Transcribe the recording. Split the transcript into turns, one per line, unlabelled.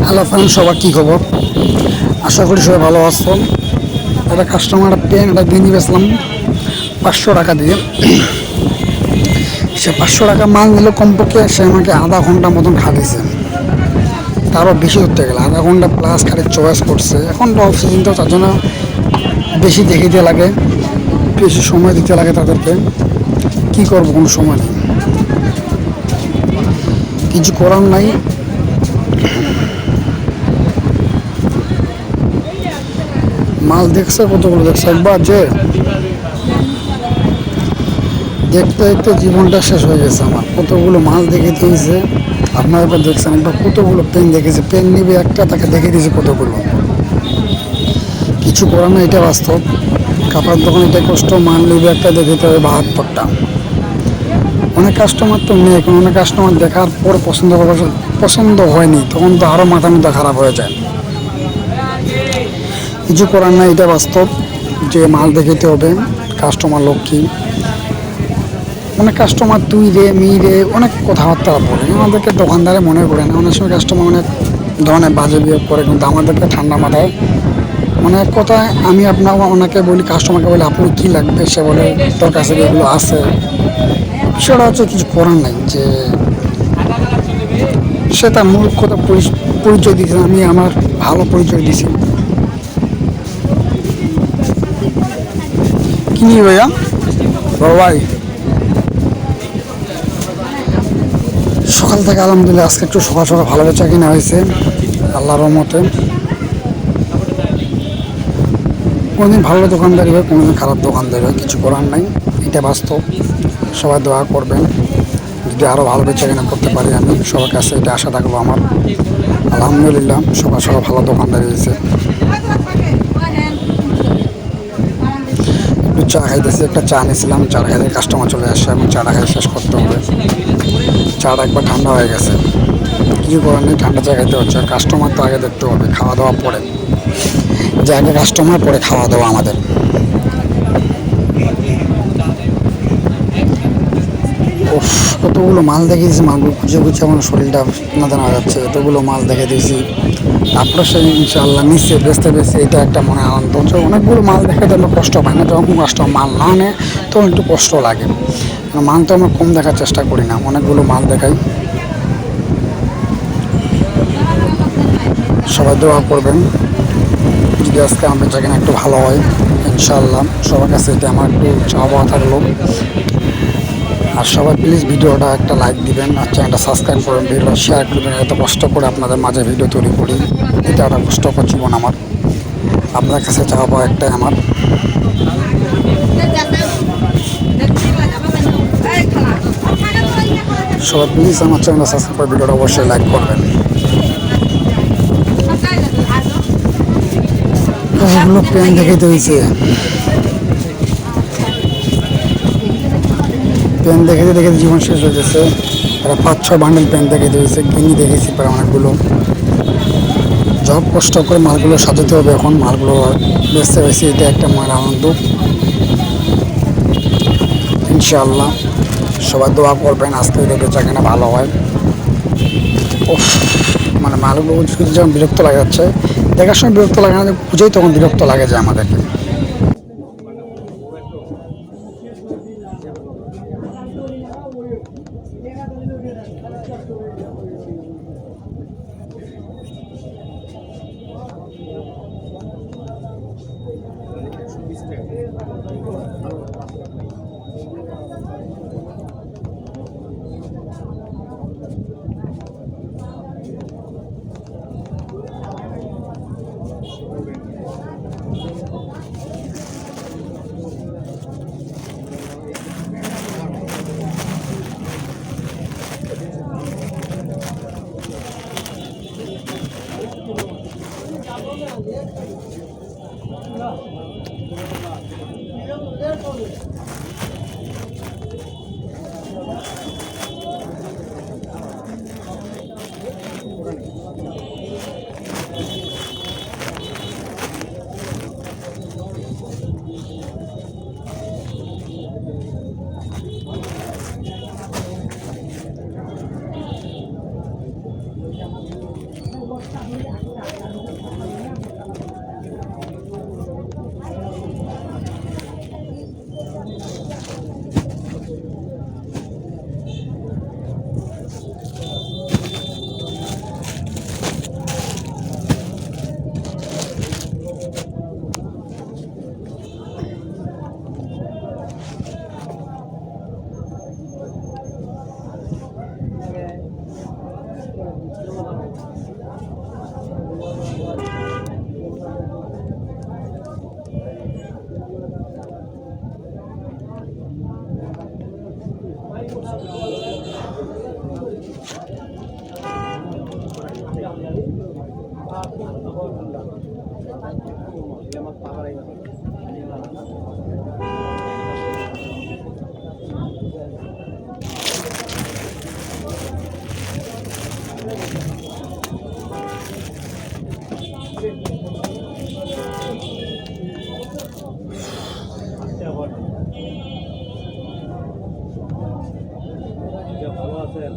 Hello friend, সবার কী খবর? আশা করি সবাই ভালো আছো। একটা কাস্টমার পেন একটা গেঞ্জি বেচলাম 500 টাকা দিয়ে। সে 500 টাকা মাল নিল, কমপক্ষে সে আমাকে আধা ঘন্টা মতন খাটিয়েছে। তারও বেশি ধরতে গেলে আধা ঘন্টা প্লাস খালি চয়েস করছে। এখন তো অফ সিজন, তো তার জন্য বেশি দেখে দিতে লাগে, বেশি সময় দিতে লাগে তাদেরকে। কি করবো, কোনো সময় নেই, কিছু করার নাই। মাল দেখছে কতগুলো, দেখছে একবার যে দেখতে দেখতে জীবনটা শেষ হয়ে গেছে আমার। কতগুলো মাল দেখে দিয়েছে, আপনারা এবার দেখছেন একবার কতগুলো পেন দেখেছে। পেন নিবে একটা, তাকে দেখে দিয়েছে কতগুলো। কিছু করার না, এটা বাস্তব। কাপড়ের দোকান এটা কষ্ট, মাল নিবে একটা, দেখে দিতে হবে 72টা। অনেক কাস্টমার তো নেই এখন, অনেক কাস্টমার দেখার পর পছন্দ হয়নি, তখন তো আরও মাথা মুথা খারাপ হয়ে যায়। কিছু করার নাই, এটা বাস্তব যে মাল দেখাতে হবে। কাস্টমার লক্ষ্মী, অনেক কাস্টমার তুই রে মি রে অনেক কথাবার্তা বলে, আমাদেরকে দোকানদারে মনে করে না। অনেক সময় কাস্টমার অনেক ধরনের বাজে বিহেভ করে, কিন্তু আমাদেরকে ঠান্ডা মাথায় অনেক কথায় আমি ওনাকে বলি, কাস্টমারকে বলি আপনি কী লাগবে, সে বলে তোর কাছে এগুলো আছে। সেটা হচ্ছে কিছু করার নাই, যে সে তার মূর্খতা পরিচয় দিয়েছে, আমি আমার ভালো পরিচয় দিয়েছি। কি নিয়ে ভাইয়া ভাই? সকাল থেকে আলহামদুলিল্লাহ আজকে একটু সকাল সকাল ভালো বেচা কিনা হয়েছে আল্লাহর রহমতে। কোনোদিন ভালো দোকানদারি হয়, কোনোদিন খারাপ দোকানদারি হয়, কিছু করার নাই, এটা বাস্তব। সবাই দোয়া করবেন, যদি আরও ভালো বেচা কিনা করতে পারি আমি, সবার কাছে এটা আশা থাকবো আমার। আলহামদুলিল্লাহ সকাল সকাল ভালো দোকানদারি হয়েছে। একটু চা খাইতেছি, একটা চা নিয়েছিলাম, চা খাইতে কাস্টমার চলে আসছে, এখন চাটা খাই শেষ করতে হবে। চাটা একবার ঠান্ডা হয়ে গেছে, কিছু করার নেই, ঠান্ডা চা খাইতে হচ্ছে। আর কাস্টমার তো আগে দেখতে হবে, খাওয়া দাওয়া পরে, যে আগে কাস্টমার পরে খাওয়া দাওয়া আমাদের। ওফ, কতগুলো মাল দেখে দিয়েছি, মালগুলো খুঁজে খুঁজে আমার শরীরটা না জানা যাচ্ছে, এতগুলো মাল দেখে দিয়েছি। তারপরে সে ইনশাআল্লাহ নিচ্ছে, বেচতে বেচতে এটা একটা মনে আনন্দ হচ্ছে। অনেকগুলো মাল দেখে তো আমরা কষ্ট পাই না, যখন কাস্টমার মাল না আনে তখন একটু কষ্ট লাগে। মাল তো আমরা কম দেখার চেষ্টা করি না, অনেকগুলো মাল দেখাই। সবাই দোয়া করবেন, যদি আজকে আমার যেখানে একটু ভালো হয় ইনশাআল্লাহ। সবার কাছে এটা আমার একটু চাওয়া থাকলো। আর সবাই প্লিজ ভিডিওটা একটা লাইক দিবেন, আর চ্যানেলটা সাবস্ক্রাইব করবেন, ভিডিওটা শেয়ার করবেন। এত কষ্ট করে আপনাদের মাঝে ভিডিও তৈরি করি, এটা একটা কষ্টকর জীবন আমার। আপনার কাছে চাওয়া একটাই আমার, সবাই প্লিজ আমার চ্যানেলটা সাবস্ক্রাইব করে ভিডিওটা অবশ্যই লাইক করবেন। এগুলো পেন দেখে দিয়েছে, পেন দেখে দেখে জীবন শেষ হয়ে গেছে। তারা 5-6 বান্ডেল পেন দেখে দিয়েছে, কিনি দেখেছি প্রায় অনেকগুলো। যা কষ্ট করে মালগুলো সাজাতে হবে, এখন মালগুলো বেচতে বেশি, এটা একটা মনের আনন্দ। ইনশাআল্লাহ সবাই দোয়া করবেন, আজকে বেচা কেনা ভালো হয়। উফ, মানে মালগুলো যেমন বিরক্ত লাগে যাচ্ছে, দেখার সময় বিরক্ত লাগে না, খুঁজেই তখন বিরক্ত লাগে যায় আমাদেরকে।
ভালো আছেন?